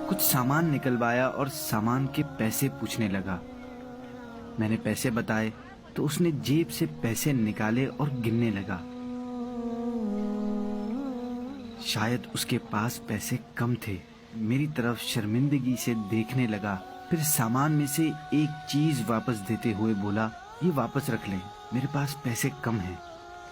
کچھ سامان نکلوایا اور سامان کے پیسے پوچھنے لگا۔ میں نے پیسے بتائے تو اس نے جیب سے پیسے نکالے اور گننے لگا۔ شاید اس کے پاس پیسے کم تھے۔ میری طرف شرمندگی سے دیکھنے لگا، پھر سامان میں سے ایک چیز واپس دیتے ہوئے بولا، یہ واپس رکھ لیں، میرے پاس پیسے کم ہیں۔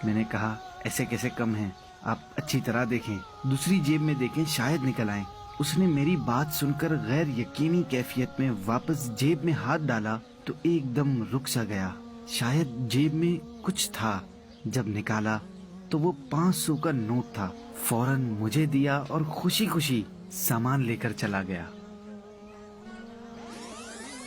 میں نے کہا، ایسے کیسے کم ہیں؟ آپ اچھی طرح دیکھیں، دوسری جیب میں دیکھیں، شاید نکل آئیں۔ اس نے میری بات سن کر غیر یقینی کیفیت میں واپس جیب میں ہاتھ ڈالا تو ایک دم رک سا گیا۔ شاید جیب میں کچھ تھا۔ جب نکالا تو وہ 500 کا نوٹ تھا۔ فوراً مجھے دیا اور خوشی خوشی سامان لے کر چلا گیا۔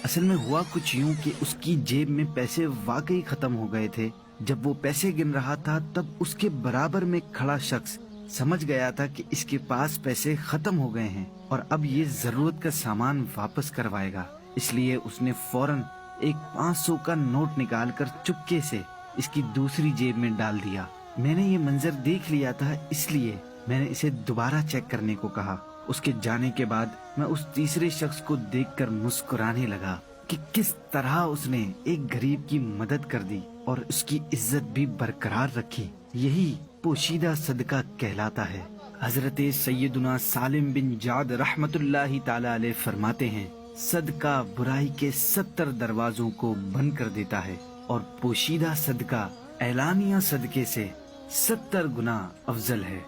اصل میں ہوا کچھ یوں کہ اس کی جیب میں پیسے واقعی ختم ہو گئے تھے۔ جب وہ پیسے گن رہا تھا تب اس کے برابر میں کھڑا شخص سمجھ گیا تھا کہ اس کے پاس پیسے ختم ہو گئے ہیں اور اب یہ ضرورت کا سامان واپس کروائے گا، اس لیے اس نے فوراً ایک 500 کا نوٹ نکال کر چپکے سے اس کی دوسری جیب میں ڈال دیا۔ میں نے یہ منظر دیکھ لیا تھا، اس لیے میں نے اسے دوبارہ چیک کرنے کو کہا۔ اس کے جانے کے بعد میں اس تیسرے شخص کو دیکھ کر مسکرانے لگا کہ کس طرح اس نے ایک غریب کی مدد کر دی اور اس کی عزت بھی برقرار رکھی۔ یہی پوشیدہ صدقہ کہلاتا ہے۔ حضرت سیدنا سالم بن جعد رحمت اللہ تعالی علیہ فرماتے ہیں، صدقہ برائی کے 70 دروازوں کو بند کر دیتا ہے اور پوشیدہ صدقہ اعلانیہ صدقے سے 70 گنا افضل ہے۔